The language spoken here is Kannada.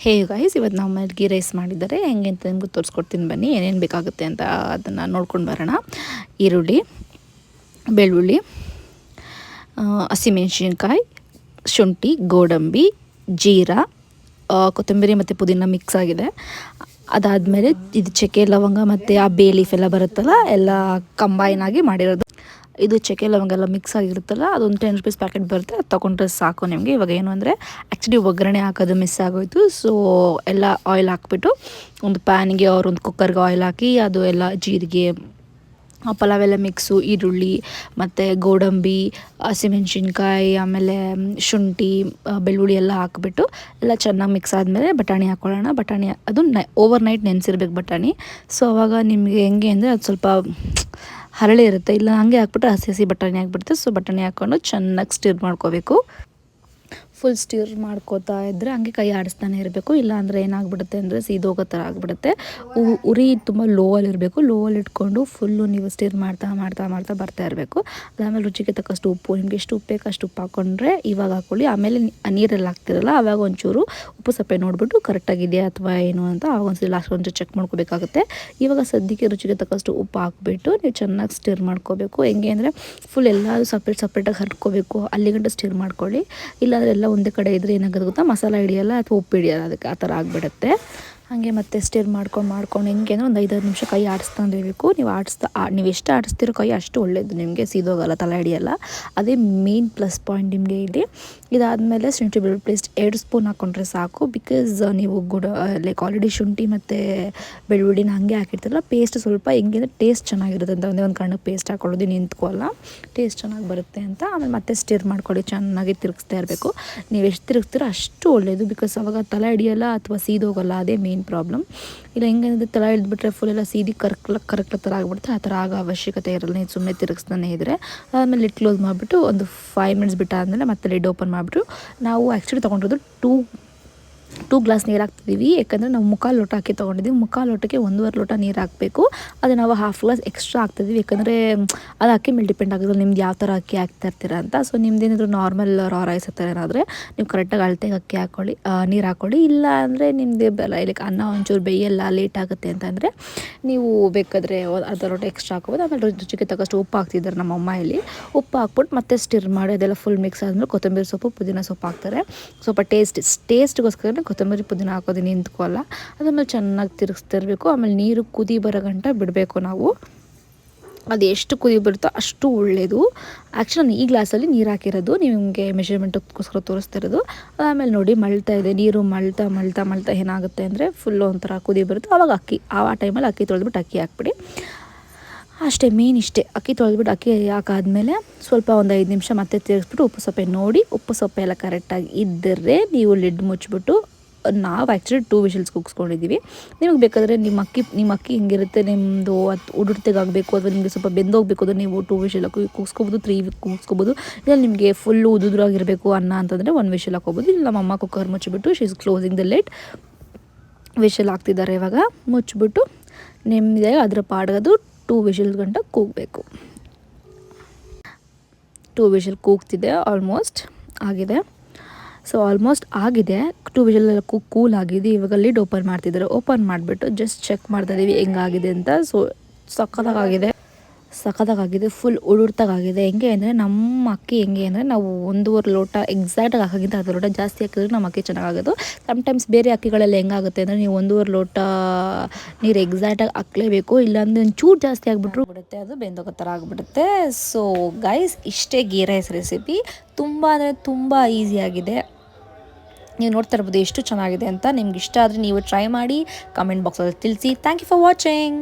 ಹೇ ಗೈಸ್, ಇವತ್ತು ನಾವು ಮನೇಲಿ ಗೀ ರೈಸ್ ಮಾಡಿದ್ದಾರೆ. ಹೆಂಗೆ ಅಂತ ನಿಮ್ಗೆ ತೋರಿಸ್ಕೊಡ್ತೀನಿ ಬನ್ನಿ. ಏನೇನು ಬೇಕಾಗುತ್ತೆ ಅಂತ ಅದನ್ನು ನೋಡ್ಕೊಂಡು ಬರೋಣ. ಈರುಳ್ಳಿ, ಬೆಳ್ಳುಳ್ಳಿ, ಹಸಿಮೆಣ್ಸಿನ್ಕಾಯಿ, ಶುಂಠಿ, ಗೋಡಂಬಿ, ಜೀರಾ, ಕೊತ್ತಂಬರಿ ಮತ್ತು ಪುದೀನ ಮಿಕ್ಸ್ ಆಗಿದೆ. ಅದಾದಮೇಲೆ ಇದು ಚಕ್ಕೆ ಲವಂಗ ಮತ್ತು ಆ ಬೇ ಲೀಫ್ ಎಲ್ಲ ಬರುತ್ತಲ್ಲ, ಎಲ್ಲ ಕಂಬೈನ್ ಆಗಿ ಮಾಡಿರೋದು. ಇದು ಚಕ್ಕೆ ಲವಂಗ ಎಲ್ಲ ಮಿಕ್ಸ್ ಆಗಿರುತ್ತಲ್ಲ, ಅದೊಂದು 10 ರೂಪೀಸ್ ಪ್ಯಾಕೆಟ್ ಬರುತ್ತೆ. ಅದು ತೊಗೊಂಡ್ರೆ ಸಾಕು ನಿಮಗೆ. ಇವಾಗ ಏನು ಅಂದರೆ ಆ್ಯಕ್ಚುಲಿ ಒಗ್ಗರಣೆ ಹಾಕೋದು ಮಿಸ್ ಆಗೋಯಿತು. ಸೊ ಎಲ್ಲ ಆಯಿಲ್ ಹಾಕ್ಬಿಟ್ಟು ಒಂದು ಪ್ಯಾನಿಗೆ ಒಂದು ಕುಕ್ಕರ್ಗೆ ಆಯಿಲ್ ಹಾಕಿ, ಅದು ಎಲ್ಲ ಜೀರಿಗೆ, ಪಲಾವೆಲ್ಲ ಮಿಕ್ಸು, ಈರುಳ್ಳಿ ಮತ್ತು ಗೋಡಂಬಿ, ಹಸಿಮೆಣ್ಸಿನ್ಕಾಯಿ, ಆಮೇಲೆ ಶುಂಠಿ, ಬೆಳ್ಳುಳ್ಳಿ ಎಲ್ಲ ಹಾಕ್ಬಿಟ್ಟು ಎಲ್ಲ ಚೆನ್ನಾಗಿ ಮಿಕ್ಸ್ ಆದಮೇಲೆ ಬಟಾಣಿ ಹಾಕ್ಕೊಳ್ಳೋಣ. ಬಟಾಣಿ ಅದು ಓವರ್ ನೈಟ್ ನೆನೆಸಿರ್ಬೇಕು ಬಟಾಣಿ. ಸೊ ಅವಾಗ ನಿಮಗೆ ಹೆಂಗೆ ಅಂದರೆ ಅದು ಸ್ವಲ್ಪ ಹರಳೆ ಇರುತ್ತೆ. ಇಲ್ಲ ಹಂಗೆ ಹಾಕ್ಬಿಟ್ಟು ಹಸಿ ಹಸಿ ಬಟಾಣಿ ಹಾಕ್ಬಿಡುತ್ತೆ. ಸೊ ಬಟಾಣಿ ಹಾಕ್ಕೊಂಡು ಚೆನ್ನಾಗಿ ಸ್ಟಿರ್ ಮಾಡ್ಕೋಬೇಕು. ಫುಲ್ ಸ್ಟಿರ್ ಮಾಡ್ಕೋತಾ ಇದ್ದರೆ ಹಂಗೆ ಕೈ ಆಡಿಸ್ತಾನೆ ಇರಬೇಕು. ಇಲ್ಲ ಅಂದರೆ ಏನಾಗ್ಬಿಡುತ್ತೆ ಅಂದರೆ ಸೀದೋಗೋ ಥರ ಆಗಿಬಿಡುತ್ತೆ. ಉರಿ ತುಂಬ ಲೋವಲ್ಲಿ ಇರಬೇಕು. ಲೋವಲ್ಲಿ ಇಟ್ಕೊಂಡು ಫುಲ್ಲು ನೀವು ಸ್ಟಿರ್ ಮಾಡ್ತಾ ಮಾಡ್ತಾ ಮಾಡ್ತಾ ಬರ್ತಾ ಇರಬೇಕು. ಅದಾದಮೇಲೆ ರುಚಿಗೆ ತಕ್ಕಷ್ಟು ಉಪ್ಪು, ನಿಮಗೆ ಎಷ್ಟು ಉಪ್ಪು ಬೇಕು ಅಷ್ಟು ಉಪ್ಪು ಹಾಕ್ಕೊಂಡ್ರೆ ಇವಾಗ ಹಾಕ್ಕೊಳ್ಳಿ. ಆಮೇಲೆ ನೀರೆಲ್ಲ ಹಾಕ್ತಿರಲ್ಲ, ಆವಾಗ ಒಂಚೂರು ಉಪ್ಪು ಸಪ್ಪೆ ನೋಡಿಬಿಟ್ಟು ಕರೆಕ್ಟಾಗಿದೆಯಾ ಅಥವಾ ಏನು ಅಂತ ಆವಾಗ ಒಂದ್ಸಲ ಲಾಸ್ಟ್ ಒಂಚೂರು ಚೆಕ್ ಮಾಡ್ಕೋಬೇಕಾಗುತ್ತೆ. ಇವಾಗ ಸದ್ಯಕ್ಕೆ ರುಚಿಗೆ ತಕ್ಕಷ್ಟು ಉಪ್ಪು ಹಾಕ್ಬಿಟ್ಟು ನೀವು ಚೆನ್ನಾಗಿ ಸ್ಟಿರ್ ಮಾಡ್ಕೋಬೇಕು. ಹೆಂಗೆ ಅಂದರೆ ಫುಲ್ ಎಲ್ಲರೂ ಸಪ್ರೇಟಾಗಿ ಹರ್ಕೋಬೇಕು. ಅಲ್ಲಿಗಂಟ ಸ್ಟಿರ್ ಮಾಡ್ಕೊಳ್ಳಿ. ಇಲ್ಲಾಂದರೆ ಎಲ್ಲ ಒಂದೇ ಕಡೆ ಇದ್ದರೆ ಏನಾಗೋದು ಗೊತ್ತಾ, ಮಸಾಲ ಹಿಡಿಯಲ್ಲ ಅಥವಾ ಉಪ್ಪು ಹಿಡಿಯಲ್ಲ, ಅದಕ್ಕೆ ಆ ಥರ ಆಗಿಬಿಡುತ್ತೆ. ಹಾಗೆ ಮತ್ತೆ ಸ್ಟಿರ್ ಮಾಡ್ಕೊಂಡು ಹೆಂಗೆ ಅಂದರೆ ಒಂದು 5-6 ನಿಮಿಷ ಕೈ ಆಡಿಸ್ತಾನೆ ಇರಬೇಕು. ನೀವು ಎಷ್ಟು ಆಡಿಸ್ತಿರೋ ಕೈ ಅಷ್ಟು ಒಳ್ಳೆಯದು, ನಿಮಗೆ ಸೀದೋಗಲ್ಲ, ತಲೆ ಹಿಡಿಯಲ್ಲ. ಅದೇ ಮೇನ್ ಪ್ಲಸ್ ಪಾಯಿಂಟ್ ನಿಮಗೆ ಇಲ್ಲಿ. ಇದಾದಮೇಲೆ ಶುಂಠಿ ಬೆಳ್ಳುಳ್ಳಿ ಪೇಸ್ಟ್ 2 ಸ್ಪೂನ್ ಹಾಕ್ಕೊಂಡ್ರೆ ಸಾಕು. ಬಿಕಾಸ್ ನೀವು ಲೈಕ್ ಆಲ್ರೆಡಿ ಶುಂಠಿ ಮತ್ತು ಬೆಳ್ಳುಳ್ಳಿನ ಹಾಗೆ ಹಾಕಿರ್ತೀರಲ್ಲ, ಪೇಸ್ಟ್ ಸ್ವಲ್ಪ ಹೆಂಗೆ ಅಂದರೆ ಟೇಸ್ಟ್ ಚೆನ್ನಾಗಿರುತ್ತೆ ಅಂತ ಒಂದೇ ಒಂದು ಕಾರಣಕ್ಕೆ ಪೇಸ್ಟ್ ಹಾಕೊಳ್ಳೋದು ನಿಂತ್ಕೊಳ್ಳಲ್ಲ, ಟೇಸ್ಟ್ ಚೆನ್ನಾಗಿ ಬರುತ್ತೆ ಅಂತ. ಆಮೇಲೆ ಮತ್ತೆ ಸ್ಟಿರ್ ಮಾಡ್ಕೊಳ್ಳಿ, ಚೆನ್ನಾಗಿ ತಿರುಗಿಸ್ತಾ ಇರಬೇಕು. ನೀವು ಎಷ್ಟು ತಿರುಗಿಸ್ತೀರೋ ಅಷ್ಟು ಒಳ್ಳೆಯದು. ಬಿಕಾಸ್ ಅವಾಗ ತಲೆ ಹಿಡಿಯಲ್ಲ ಅಥವಾ ಸೀದೋಗಲ್ಲ, ಅದೇ ಮೇನ್ ಪ್ರಾಬ್ಲಮ್. ಇಲ್ಲ ಹೆಂಗಂದ್ರೆ ತಲೆ ಹಿಡಿದ್ಬಿಟ್ರೆ ಫುಲ್ ಎಲ್ಲ ಸೀದಿ ಕರಕ್ಲ ಥರ ಆಗಿಬಿಡುತ್ತೆ. ಆ ಥರ ಆಗೋ ಅವಶ್ಯಕತೆ ಇರಲ್ಲ. ನೀವು ಸುಮ್ಮನೆ ತಿರುಗಿಸ್ತಾನೆ ಇದ್ದರೆ. ಆಮೇಲೆ ಲಿಡ್ ಕ್ಲೋಸ್ ಮಾಡಿಬಿಟ್ಟು ಒಂದು 5 ಮಿನಿಟ್ಸ್ ಬಿಟ್ಟಾದಮೇಲೆ ಮತ್ತೆ ಲಿಡ್ ಓಪನ್ ಮಾಡಿಬಿಟ್ಟು, ನಾವು ಆ್ಯಕ್ಚುಲಿ ತೊಗೊಂಡಿರೋದು 2 ಗ್ಲಾಸ್ ನೀರು ಹಾಕ್ತಿದ್ದೀವಿ. ಯಾಕಂದರೆ ನಾವು 3/4 ಲೋಟ ಅಕ್ಕಿ ತೊಗೊಂಡಿದ್ದೀವಿ. 3/4 ಲೋಟಕ್ಕೆ 1.5 ಲೋಟ ನೀರು ಹಾಕಬೇಕು. ಅದು ನಾವು 1/2 ಗ್ಲಾಸ್ ಎಕ್ಸ್ಟ್ರಾ ಹಾಕ್ತಿದ್ದೀವಿ. ಯಾಕಂದರೆ ಅದು ಅಕ್ಕಿ ಮೇಲೆ ಡಿಪೆಂಡ್ ಆಗೋದು ನಿಮ್ದು ಯಾವ ಥರ ಅಕ್ಕಿ ಹಾಕ್ತಾ ಇರ್ತೀರಾ ಅಂತ. ಸೊ ನಿಮ್ದೇನಾದರೂ ನಾರ್ಮಲ್ ರೈಸ್ ಆ ಥರ ಏನಾದರೆ ನೀವು ಕರೆಕ್ಟಾಗಿ ಅಳತೆಗೆ ಅಕ್ಕಿ ಹಾಕ್ಕೊಳ್ಳಿ, ನೀರು ಹಾಕ್ಕೊಳ್ಳಿ. ಇಲ್ಲ ಅಂದರೆ ನಿಮ್ಮದೇ ಲೈಕ್ ಅನ್ನ ಒಂಚೂರು ಬೇಯಲ್ಲ, ಲೇಟ್ ಆಗುತ್ತೆ ಅಂತಂದರೆ ನೀವು ಬೇಕಾದರೆ ಅರ್ಧ ಲೋಟ ಎಕ್ಸ್ಟ್ರಾ ಹಾಕ್ಬೋದು. ಆಮೇಲೆ ರುಚಿಗೆ ತಕ್ಕಷ್ಟು ಉಪ್ಪು ಹಾಕ್ತಿದ್ದಾರೆ ನಮ್ಮ ಅಮ್ಮ ಇಲ್ಲಿ. ಉಪ್ಪು ಹಾಕ್ಬಿಟ್ಟು ಮತ್ತೆ ಸ್ಟಿರ್ ಮಾಡಿ ಅದೆಲ್ಲ ಫುಲ್ ಮಿಕ್ಸ್ ಆದಮೇಲೆ ಕೊತ್ತಂಬರಿ ಸೊಪ್ಪು, ಪುದೀನ ಸೊಪ್ಪು ಹಾಕ್ತಾರೆ. ಸ್ವಲ್ಪ ಟೇಸ್ಟ್ಗೋಸ್ಕರ ಕೊತ್ತಂಬರಿ ಪುದೀನ ಹಾಕೋದು ನಿಂತ್ಕೊಳ್ಳಲ್ಲ. ಅದಾದ್ಮೇಲೆ ಚೆನ್ನಾಗಿ ತಿರುಗಿಸ್ತಾ ಇರಬೇಕು. ಆಮೇಲೆ ನೀರು ಕುದಿ ಬರೋ ಗಂಟ ಬಿಡಬೇಕು ನಾವು. ಅದು ಎಷ್ಟು ಕುದಿ ಬರುತ್ತೋ ಅಷ್ಟು ಒಳ್ಳೆಯದು. ಆ್ಯಕ್ಚುಲಿ ನಾನು ಈ ಗ್ಲಾಸಲ್ಲಿ ನೀರು ಹಾಕಿರೋದು, ನಿಮಗೆ ಮೆಷರ್ಮೆಂಟ್ಗೋಸ್ಕರ ತೋರಿಸ್ತಾ ಇರೋದು. ಆಮೇಲೆ ನೋಡಿ ಮಳ್ತಾ ಇದೆ ನೀರು, ಮಳ್ತಾ ಏನಾಗುತ್ತೆ ಅಂದರೆ ಫುಲ್ಲು ಒಂಥರ ಕುದಿ ಬರುತ್ತೆ. ಆವಾಗ ಆ ಟೈಮಲ್ಲಿ ಅಕ್ಕಿ ತೊಳೆದ್ಬಿಟ್ಟು ಅಕ್ಕಿ ಹಾಕ್ಬಿಡಿ. ಅಷ್ಟೇ, ಮೇನ್ ಇಷ್ಟೇ. ಅಕ್ಕಿ ತೊಳೆದ್ಬಿಟ್ಟು ಅಕ್ಕಿ ಹಾಕಾದ್ಮೇಲೆ ಸ್ವಲ್ಪ ಒಂದು 5 ನಿಮಿಷ ಮತ್ತೆ ತಿರುಗಿಸ್ಬಿಟ್ಟು ಉಪ್ಪು ಸೊಪ್ಪೆ ನೋಡಿ, ಉಪ್ಪು ಸೊಪ್ಪೆ ಎಲ್ಲ ಕರೆಕ್ಟಾಗಿ ಇದ್ದರೆ ನೀವು ಲಿಡ್ ಮುಚ್ಚಿಬಿಟ್ಟು, ನಾವು ಆ್ಯಕ್ಚುಲಿ 2 ವಿಷಲ್ಸ್ ಕೂಗಿಸ್ಕೊಂಡಿದ್ದೀವಿ. ನಿಮಗೆ ಬೇಕಾದರೆ ನಿಮ್ಮ ಅಕ್ಕಿ ಹೆಂಗಿರುತ್ತೆ, ನಿಮ್ಮದು ಅದು ಉದುರ್ತೆಗಾಗಬೇಕು ಅಥವಾ ನಿಮಗೆ ಸ್ವಲ್ಪ ಬೆಂದೋಗಬೇಕು ಅಂದರೆ ನೀವು 2 ವಿಷಲ್ ಕೂಗಿಸ್ಕೋಬೋದು, 3 ಕೂಗಿಸ್ಕೋಬೋದು. ಇಲ್ಲ ನಿಮಗೆ ಫುಲ್ಲು ಉದುರಾಗಿರಬೇಕು ಅನ್ನ ಅಂತಂದರೆ 1 ವಿಷಲ್ ಹಾಕೋಬೋದು. ಇಲ್ಲ ನಮ್ಮಮ್ಮ ಕುಕ್ಕರ್ ಮುಚ್ಚಿಬಿಟ್ಟು she is closing the lid. Whistle ಹಾಕ್ತಿದ್ದಾರೆ ಇವಾಗ. ಮುಚ್ಚಿಬಿಟ್ಟು ನಿಮ್ಮದೇ ಅದರ ಪಾಡೋದು 2 ವಿಷಲ್ ಗಂಟ ಕೂಗಬೇಕು. 2 ವಿಷಲ್ ಕೂಗ್ತಿದೆ, ಆಲ್ಮೋಸ್ಟ್ ಆಗಿದೆ. ಸೊ ಆಲ್ಮೋಸ್ಟ್ ಆಗಿದೆ, 2 ವಿಷಲ್ ಕೂಲ್ ಆಗಿದೆ. ಇವಾಗ ಲಿಡ್ ಓಪನ್ ಮಾಡ್ತಿದ್ದಾರೆ. ಓಪನ್ ಮಾಡಿಬಿಟ್ಟು ಜಸ್ಟ್ ಚೆಕ್ ಮಾಡ್ತಾ ಇದ್ದೀವಿ ಹೆಂಗಾಗಿದೆ ಅಂತ. ಸೊ ಸಖತ್ತಾಗಿದೆ, ಫುಲ್ ಉದುರ್ತಾಗಿದೆ. ಹೆಂಗೆ ಅಂದರೆ ನಮ್ಮ ಅಕ್ಕಿ ಹೆಂಗೆ ಅಂದರೆ ನಾವು 1.5 ಲೋಟ ಎಕ್ಸಾಕ್ಟಾಗಿ ಹಾಕೋಕ್ಕಿಂತ ಅರ್ಧ ಲೋಟ ಜಾಸ್ತಿ ಹಾಕಿದ್ರೆ ನಮ್ಮ ಅಕ್ಕಿ ಚೆನ್ನಾಗಾಗೋದು. ಸಮ್ಟೈಮ್ಸ್ ಬೇರೆ ಅಕ್ಕಿಗಳೆಲ್ಲ ಹೆಂಗಾಗುತ್ತೆ ಅಂದರೆ ನೀವು 1.5 ಲೋಟ ನೀರು ಎಕ್ಸಾಕ್ಟಾಗಿ ಹಾಕಲೇಬೇಕು. ಇಲ್ಲಾಂದರೆ ಚೂರು ಜಾಸ್ತಿ ಆಗಿಬಿಟ್ರು ಬಿಡುತ್ತೆ, ಅದು ಬೆಂದೋಗೋ ಥರ ಆಗಿಬಿಡುತ್ತೆ. ಸೊ ಗೈಸ್, ಇಷ್ಟೇ ಗೀ ರೈಸ್ ರೆಸಿಪಿ. ತುಂಬ ಅಂದರೆ ತುಂಬ ಈಸಿಯಾಗಿದೆ. ನೀವು ನೋಡ್ತಾ ಇರ್ಬೋದು ಎಷ್ಟು ಚೆನ್ನಾಗಿದೆ ಅಂತ. ನಿಮ್ಗೆ ಇಷ್ಟ ಆದರೆ ನೀವು ಟ್ರೈ ಮಾಡಿ, ಕಮೆಂಟ್ ಬಾಕ್ಸಲ್ಲಿ ತಿಳಿಸಿ. Thank you for watching.